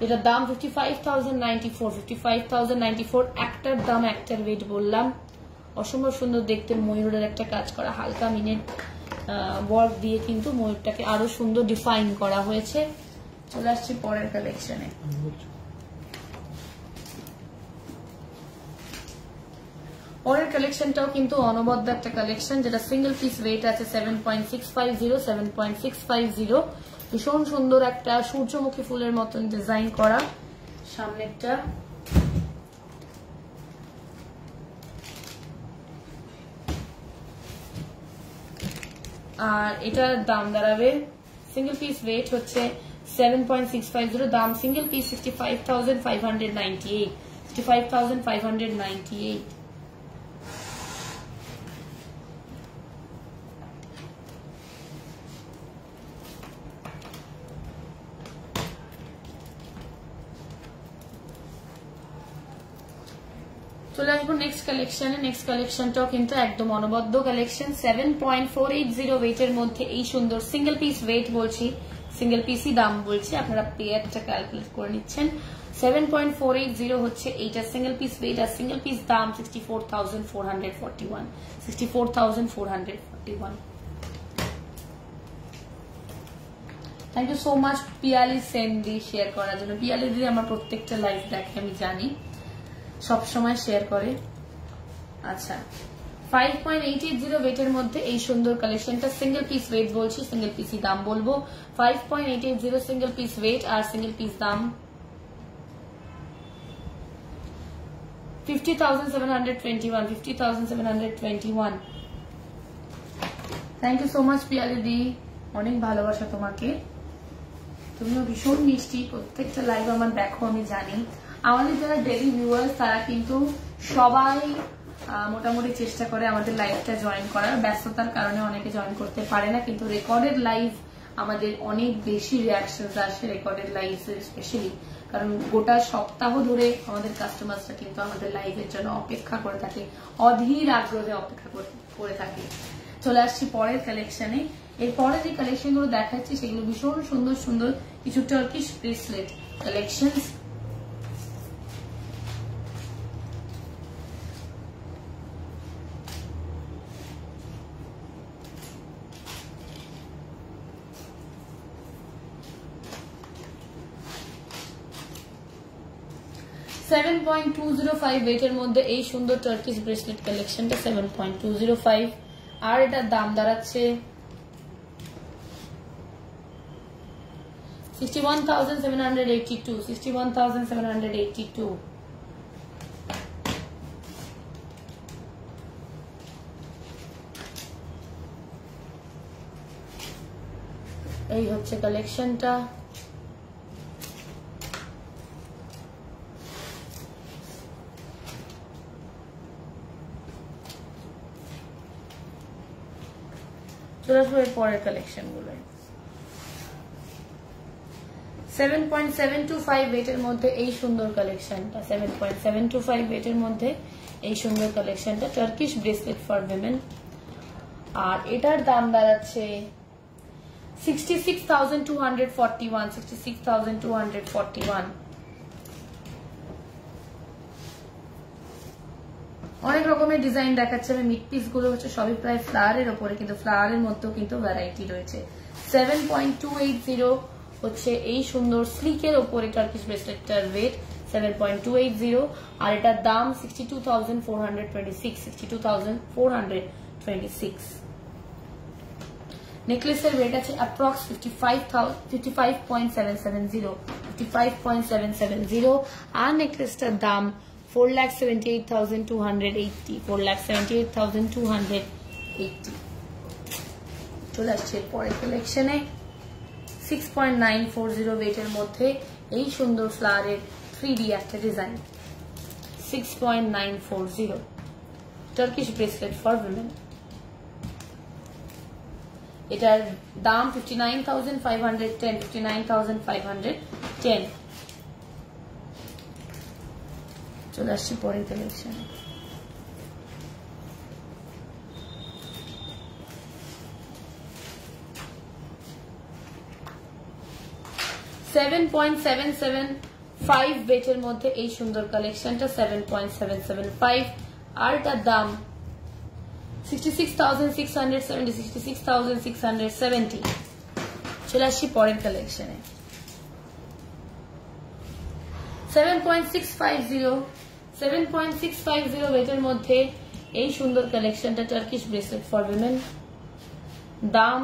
Speaker 1: এটার দাম 55,094, 55,094। একটার দাম একটার ওয়েট বললাম। অসম্ভব সুন্দর দেখতে, ময়ূরের একটা কাজ করা হালকা মিনের ওয়ার্ক দিয়ে কিন্তু ময়ূরটাকে আরো সুন্দর ডিফাইন করা হয়েছে। চলে আসছি পরের কালেকশনে। পরের কালেকশনটাও কিন্তু অনবদ্য একটা কালেকশন, যেটা সিঙ্গেল পিস ওয়েট আছে 7.650, 7.650। ভীষণ সুন্দর একটা সূর্যমুখী ফুলের মতন ডিজাইন করা সামনেরটা। আর এটার দাম দাঁড়াবে, সিঙ্গেল পিস ওয়েট হচ্ছে 7.650, দাম সিঙ্গেল পিস 65,598, 65,598। চলে আসবো নেক্সট কালেকশনে। নেক্সট কালেকশনটাও কিন্তু একদম অনবদ্য কালেকশন, 7.480 ওয়েটের মধ্যে এই সুন্দর সিঙ্গেল পিস ওয়েট বলছি, সিঙ্গেল পিসই দাম বলছি, আপনারা পেয়ারটা ক্যালকুলেট করে নিচ্ছেন। 7.480 হচ্ছে এইটা সিঙ্গেল পিস ওয়েট, আর সিঙ্গেল পিস দাম 64,441, 64,441। Thank you so much Piyali Sen দি শেয়ার করার জন্য। পিয়ালি দিদি আমার প্রত্যেকটা লাইভ দেখে, আমি জানি, সব সময় শেয়ার করে। আচ্ছা, 5.880 ওয়েটের মধ্যে এই সুন্দর কালেকশনটা, সিঙ্গেল পিস ওয়েট বলছি, সিঙ্গেল পিসই দাম বলবো। 5.880 সিঙ্গেল পিস ওয়েট, আর সিঙ্গেল পিস দাম 50,721, 50,721। Thank you so much Piyali দি। অনেক ভালোবাসা তোমাকে, তুমিও ভীষণ মিষ্টি, প্রত্যেকটা লাইভ আমার দেখো আমি জানি। আমাদের যারা ডেইলি ভিউয়ার্স তারা কিন্তু সবাই মোটামুটি চেষ্টা করে আমাদের লাইভটা জয়েন করার, ব্যস্ততার কারণে অনেকে জয়েন করতে পারে না, কিন্তু রেকর্ডেড লাইভ আমাদের অনেক বেশি রিয়াকশন আসে রেকর্ডেড লাইভ স্পেশালি, কারণ গোটা সপ্তাহ ধরে আমাদের কাস্টমার্সরা কিন্তু আমাদের লাইভের জন্য অপেক্ষা করে থাকে, অধীর আগ্রহে অপেক্ষা করে থাকে। চলে আসছি পরের কালেকশনে। এরপরে যে কালেকশন গুলো দেখাচ্ছি সেগুলো ভীষণ সুন্দর সুন্দর কিছু টার্কিশ ব্রেসলেট কালেকশন। 7.205 ওয়েটের মধ্যে এই সুন্দর টার্কিশ ব্রেসলেট কালেকশনটা 7.205, আর এটার দাম দাঁড়াচ্ছে 61,782, 61,782। এই হচ্ছে কালেকশনটা। চলে আসবো এর পরের কালেকশন গুলো। 7.725 ওয়েটের মধ্যে এই সুন্দর কালেকশনটা, 7.725 ওয়েটের মধ্যে এই সুন্দর কালেকশনটা টার্কিশ ব্রেসলেট ফর উইমেন, আর এটার দাম দাঁড়াচ্ছে 66,241, 66,241। অনেক রকমের ডিজাইন দেখাচ্ছে আমি, মিড পিস গুলো হচ্ছে সবই প্রায় ফ্লাওয়ারের ওপরে, কিন্তু ফ্লাওয়ারের মধ্যেও কিন্তু ভ্যারাইটি রয়েছে। 7.280 হচ্ছে এই সুন্দর স্লিকের ওপরে টার্কিশ ব্রেসলেটটার ওয়েট 7.280, আর এটার দাম 62,426, 62,426। নেকলেসের ওয়েট আছে অ্যাপ্রক্স 55.770, 55.770, আর নেকলেসটার দাম 4,78,280, 4,78,280। চলে আসছে পরের কালেকশনে। 6.940 ওয়েটের মধ্যে এই সুন্দর ফ্লাওয়ারের 3D একটা design, 6.940 Turkish bracelet for women. এটার দাম 59,510, 59,510। চলে আসছি পরের কালেকশনে। 7.775 ওয়েটের মধ্যে এই সুন্দর কালেকশনটা, 7.775, আর এটার দাম 66,670, 66,670। চলে আসছি পরের কালেকশনে। 7.650 ওয়েটের মধ্যে এই সুন্দর কালেকশনটা টার্কিশ ব্রেসলেট ফর উইমেন, দাম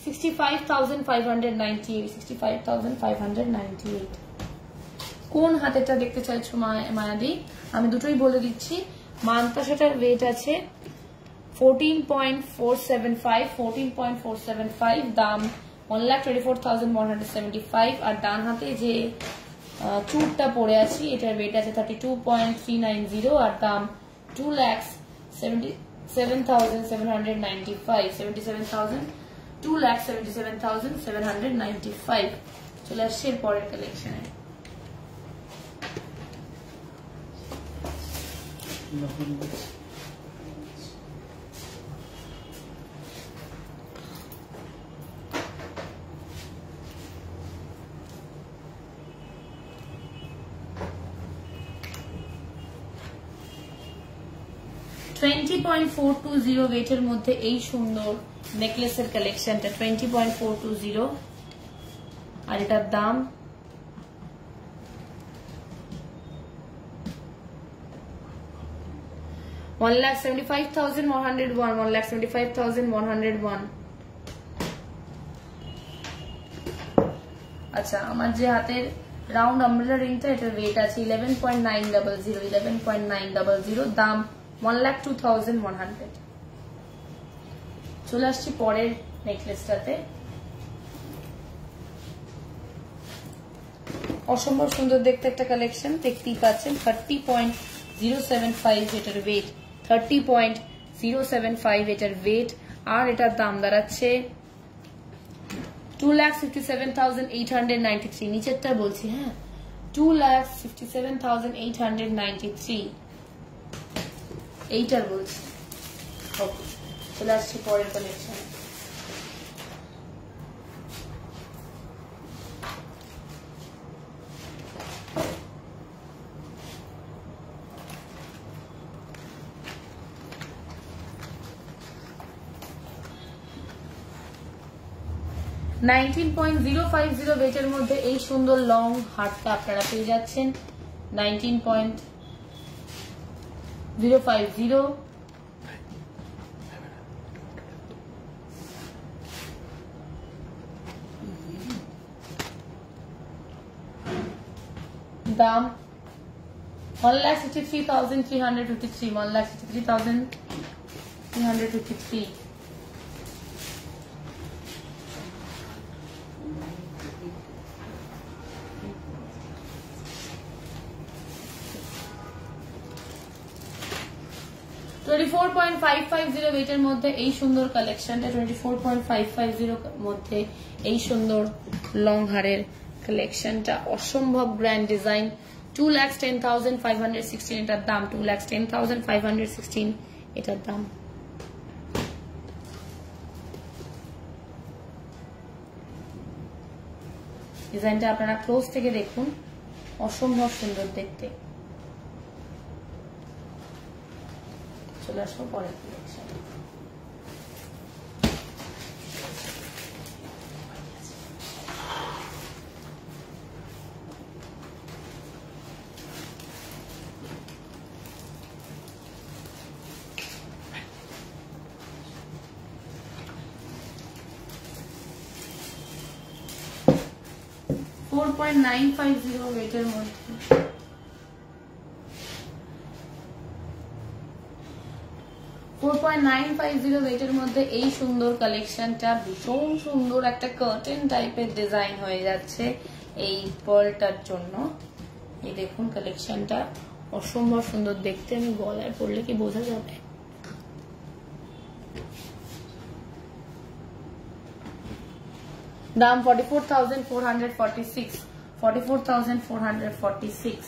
Speaker 1: 65,598, 65,598। কোন হাতেরটা দেখতে চাইছো মায়াদি? আমি দুটোই বলে দিচ্ছি। মানতাসাটার ওয়েট আছে 14.475, 14.475, দাম 1,24,175, আর ডান হাতে যে চুরটা পরে আছি এটার ওয়েট আছে 32.390, আর দাম 2,77,795, 2,77,795। চলে আসছে এর পরের কালেকশনে। $20.420 ওয়েটের মধ্যে এই সুন্দর নেকলেসের কালেকশনটা, 20.420, আর এটার দাম 1,75,101, 1,75,101। আচ্ছা, আমার যে হাতের রাউন্ড আমব্রেলা রিংটা এটার ওয়েট আছে 11.900, 11.900, দাম 1,02,100। চলে আসছি পরের নেকলেসটাতে। অসম্ভব সুন্দর দেখতে একটা কালেকশন, দেখতেই পাচ্ছেন 30.075 এটার ওয়েট, 30.075 এটার ওয়েট। আর এটার দাম দাঁড়াচ্ছে 2,57,893। নিচেরটা বলছি, হ্যাঁ 2,57,893 এইটার বলছি। চলে আসছি পরের কালেকশন। $19.050 ওয়েটের মধ্যে এই সুন্দর লং হারটা আপনারা পেয়ে যাচ্ছেন। 19.050 দাম 1,63,353, 1,63,353। $24.550 ওয়েটের মধ্যে এই সুন্দর কালেকশনটা, 24.550 মধ্যে এই সুন্দর লং হারের কালেকশনটা, অসম্ভব গ্র্যান্ড ডিজাইন। 2,10,516 এটার দাম, 2,10,516 এটার দাম। ডিজাইনটা আপনারা ক্লোজ থেকে দেখুন, অসম্ভব সুন্দর দেখতে। চলে আসবো পরের কালেকশন। $4.950 ওয়েটের মধ্যে $4.950 ওয়েটের মধ্যে এই সুন্দর কালেকশনটা, ভীষণ সুন্দর একটা কার্টেন টাইপের ডিজাইন হয়ে যাচ্ছে এই পার্লটার জন্য। এই দেখুন কালেকশনটা অসম্ভব সুন্দর দেখতে, আমি গলায় পরলে কি বোঝা যাবে? দাম 44,446, 44,446,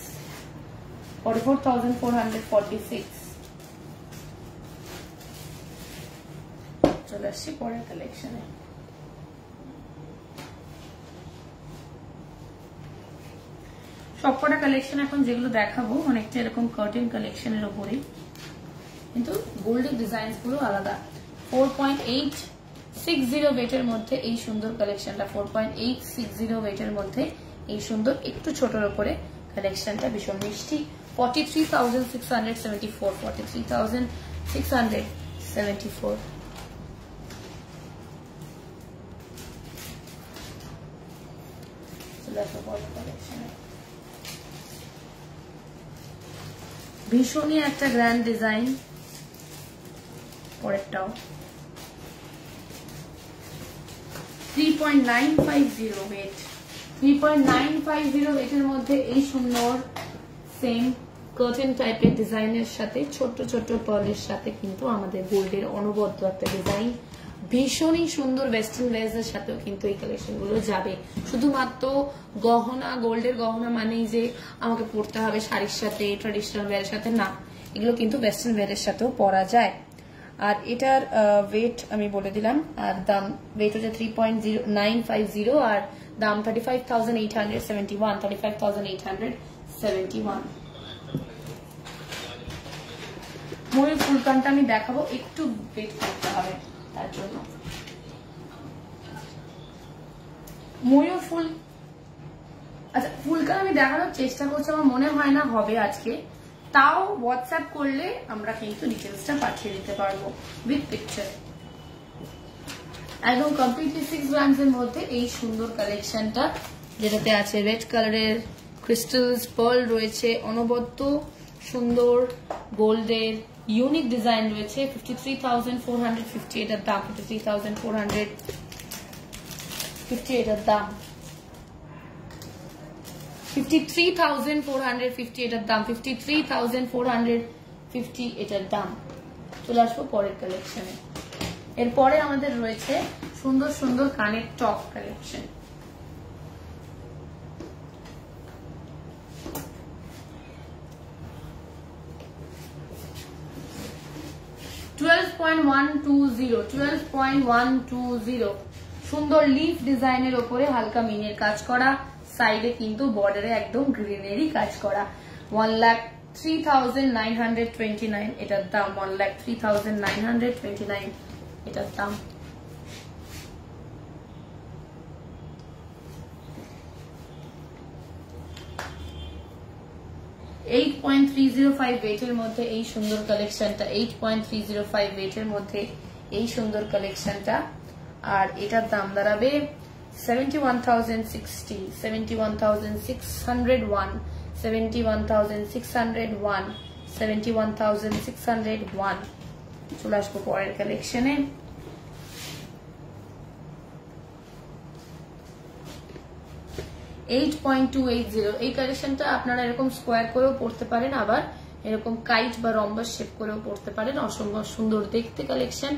Speaker 1: 44,446। চলে আসছি পরের কালেকশনে। সবকটা কালেকশন এখন যেগুলো দেখাবো অনেকটা এরকম কার্টেন কালেকশনের উপরে, কিন্তু গোল্ডের ডিজাইন গুলো আলাদা। 4.860 ওয়েটের মধ্যে এই সুন্দর কালেকশনটা, 4.860 ওয়েটের মধ্যে এই সুন্দর একটু ছোটর উপরে কালেকশনটা, ভীষণ মিষ্টি। 43,674, 43,674। ভীষণই একটা গ্র্যান্ড ডিজাইন। পরেরটাও 3.950 ওয়েট, 3.950 ওয়েটের মধ্যে এই সুন্দর সেম কার্টেন টাইপের ডিজাইনের সাথে ছোট ছোট পার্লের সাথে কিন্তু আমাদের গোল্ডের অনবদ্য একটা ডিজাইন, ভীষণই সুন্দর ওয়েস্টার্ন ওয়্যারের সাথেও কিন্তু এই কালেকশন গুলো যাবে। শুধুমাত্র গহনা, গোল্ডের গহনা মানেই যে আমাকে পরতে হবে শাড়ির সাথে, ট্রেডিশনাল ওয়্যারের সাথে, না, এগুলো কিন্তু ওয়েস্টার্ন ওয়্যারের সাথেও পরা যায়। আর এটার ওয়েট আমি বলে দিলাম, আর দাম ওয়েট হচ্ছে 3.950 আর দাম 35,871, 35,871। ময়ূর ফুলকানটা আমি দেখাবো, একটু ওয়েট করতে হবে তার জন্য। ময়ূর ফুল, আচ্ছা ফুলকান আমি দেখানোর চেষ্টা করছি, আমার মনে হয় না হবে আজকে, তাও হোয়াটসঅ্যাপ করলে আমরা কিন্তু ডিটেলসটা পাঠিয়ে দিতে পারবো উইথ পিকচার। একদম কমপ্লিটলি 6 গ্রামস এর মধ্যে এই সুন্দর কালেকশনটা, যেটাতে আছে রেড কালারের ক্রিস্টালস, পার্ল রয়েছে, অনবদ্য সুন্দর গোল্ডের ইউনিক ডিজাইন রয়েছে। 53,450 এটার দাম, 53,450 এটার দাম। 53,450 এটার দাম, 53,450 এটার দাম। চলে আসবো পরের কালেকশনে। এরপরে আমাদের রয়েছে সুন্দর সুন্দর কানের টপ কালেকশন। $12.120 সুন্দর লিফ ডিজাইনের উপরে হালকা মিনের কাজ করা, সাইডে কিন্তু বর্ডারে একদম গ্রিনারি কাজ করা। 1,03,929 এটার দাম, 1,03,929 এটার দাম। $8.305 ওয়েটের মধ্যে এই সুন্দর কালেকশনটা, 8.305 ওয়েটের মধ্যে এই সুন্দর কালেকশনটা। আর এটার দাম দাঁড়াবে 71,060, 71,601, 71,601, 71,601। চলে আসবো পরের কালেকশনে। $8.280 এই কালেকশনটা আপনারা এরকম স্কোয়ার করেও পড়তে পারেন, আবার এরকম কাইট বা রম্বাস শেপ করেও পড়তে পারেন। অসম্ভব সুন্দর দেখতে কালেকশন।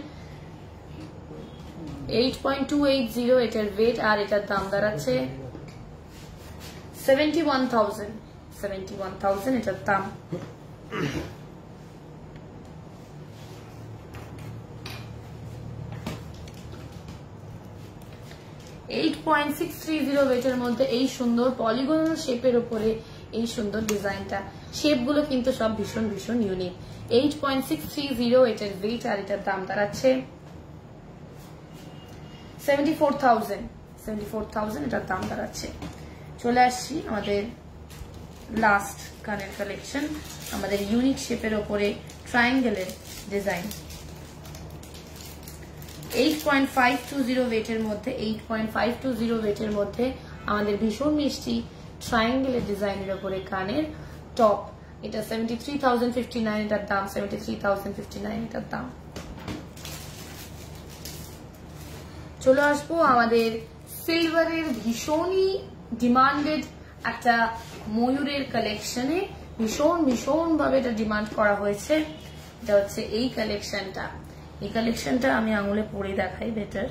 Speaker 1: 8.280 এটার ওয়েট, আর এটার দাম দাঁড়াচ্ছে 71,000, 71,000 এটার দাম। $8.630 ওয়েটের মধ্যে এই সুন্দর পলিগনাল শেপের উপরে এই সুন্দর ডিজাইনটা। শেপগুলো কিন্তু সব ভীষণ ভীষণ ইউনিক। 8.630 এটার ওয়েট, আর এটার দাম দাঁড়াচ্ছে 74,000, 74,000 এটার দাম দাঁড়াচ্ছে। চলে আসছি আমাদের লাস্ট কানের কালেকশন, আমাদের ইউনিক শেপের উপরে ট্রায়াঙ্গেলের ডিজাইন। 8.520 ওয়েটের মধ্যে, 8.520 ওয়েটের মধ্যে আমাদের ভীষণ মিষ্টি ট্রায়াঙ্গেলের ডিজাইনের উপরে কানের টপ। এটা 73,059 এটার দাম, 73,059 এটার দাম। চলে আসবো আমাদের সিলভারের ভীষণই ডিমান্ডেড একটা ময়ূরের কালেকশনে। ভীষণ ভীষণ ভাবে এটা ডিমান্ড করা হয়েছে। এটা হচ্ছে এই কালেকশনটা। এই কালেকশনটা আমি আঙুলে পরে দেখাই বেটার।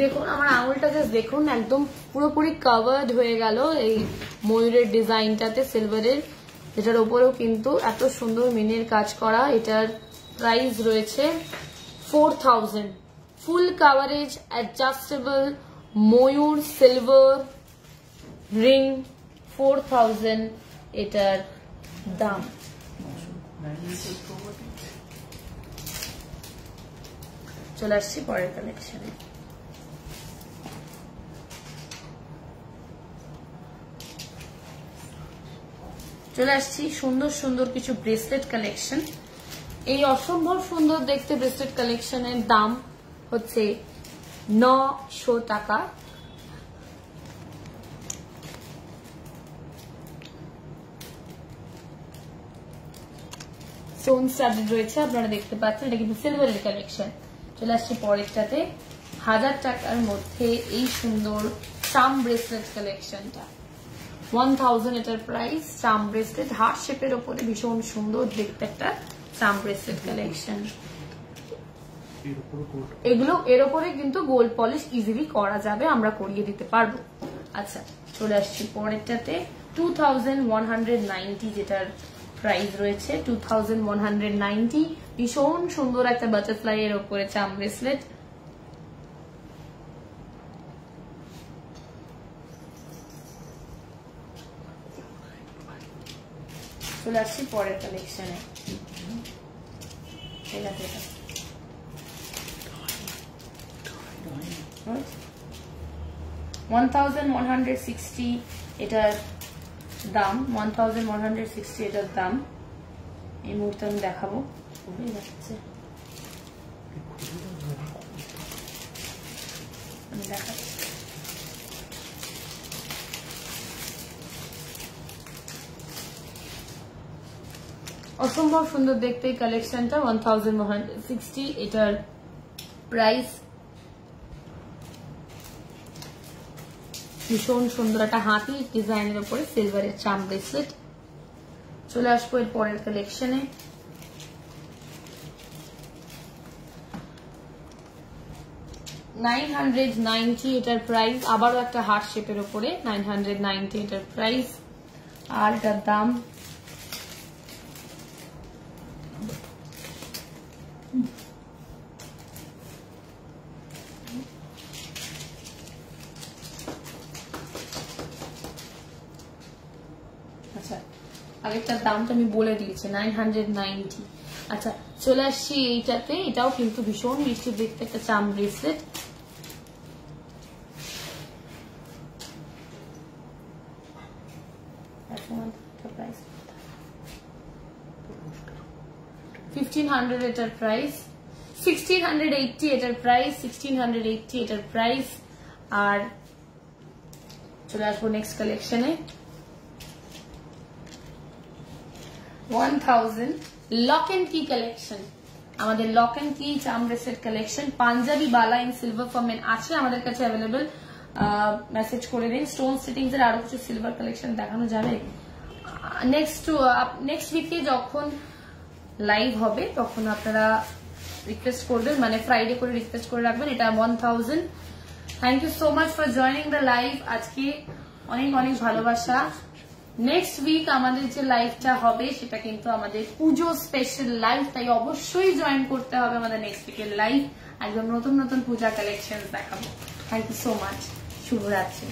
Speaker 1: দেখুন আমার আঙুলটা জাস্ট দেখুন, একদম পুরোপুরি কভার্ড হয়ে গেল এই ময়ূরের ডিজাইনটাতে সিলভারের, যেটার উপরেও কিন্তু এত সুন্দর মিনের কাজ করা। এটার প্রাইস রয়েছে 4,000। ফুল কাভারেজ অ্যাডজাস্টেবল ময়ূর সিলভার রিং, 4,000 এটার দাম। চলে আসছি পরের কালেকশনে। চলে আসছি সুন্দর সুন্দর কিছু ব্রেসলেট কালেকশন। এই অসম্ভব সুন্দর দেখতে ব্রেসলেট কালেকশনের দাম হচ্ছে 900 টাকা। স্টোন স্টাডেড রয়েছে, আপনারা দেখতে পাচ্ছেন। এটা কিন্তু সিলভারের কালেকশন। চলে আসছি পরেরটাতে, 1000 টাকার মধ্যে এই সুন্দর চাম ব্রেসলেট কালেকশনটা। 1,000 এটার প্রাইস। চাম ব্রেসলেট হার্ট শেপের ওপরে ভীষণ সুন্দর দেখতে একটা চাম ব্রেসলেট কালেকশন। এগুলো এর ওপরে কিন্তু গোল্ড পলিশ ইজিলি করা যাবে, আমরা করিয়ে দিতে পারবো। আচ্ছা চলে আসছি পরেরটাতে, 2,190 যেটার প্রাইস রয়েছে, 2,190। ভীষণ সুন্দর একটা বাটারফ্লাই এর ওপরে চাম ব্রেসলেট। চলে আসছি পরের কালেকশনে। ঠিক আছে, 1,160 এটার দাম, 1,160 এটার দাম। এই মুহূর্তে আমি দেখাবো, খুবই যাচ্ছে আমি দেখাচ্ছি। অসম্ভব সুন্দর দেখতে এই কালেকশনটা। 1160 এটার প্রাইস। ভীষণ সুন্দর একটা হাতি ডিজাইনের উপরে সিলভারের চাম ব্রেসলেট। চলে আসবো এর পরের কালেকশনে। $990 এটার প্রাইস। আবারও একটা হার্ট শেপের উপরে 990 এটার প্রাইস। আর এটার দাম আচ্ছা, আগেরটার দামটা আমি বলে দিয়েছি 990। আচ্ছা, চলে আসছি এইটাতে। এটাও কিন্তু ভীষণ মিষ্টি দেখতে একটা চাম ব্রেসলেট। $1500 এটার প্রাইস। 1680 এটার প্রাইস। 1680 এটার প্রাইস। আর চলে আসবো নেক্সট কালেকশনে। 1000 লক এন্ড কি কালেকশন। আমাদের লক এন্ড কি চাম bracelet collection. Panjabi Bala in silver format আছে আমাদের কাছে অ্যাভেলেবল। মেসেজ করে দিন। স্টোন সিটিংস এর আরো কিছু সিলভার কালেকশন দেখানো যাবে নেক্সট উইকে যখন লাইভ হবে তখন আপনারা রিকোয়েস্ট করবেন, মানে ফ্রাইডে করে রিকোয়েস্ট করে রাখবেন। এটা 1000। Thank you so much for joining the live. আজকে অনেক অনেক ভালোবাসা। নেক্সট উইক আমাদের যে লাইভটা হবে সেটা কিন্তু আমাদের পুজো স্পেশাল লাইভ, তাই অবশ্যই জয়েন করতে হবে আমাদের নেক্সট উইকের লাইভ। একদম নতুন নতুন পূজা কালেকশন দেখাবো। Thank you so much. শুভরাত্রি।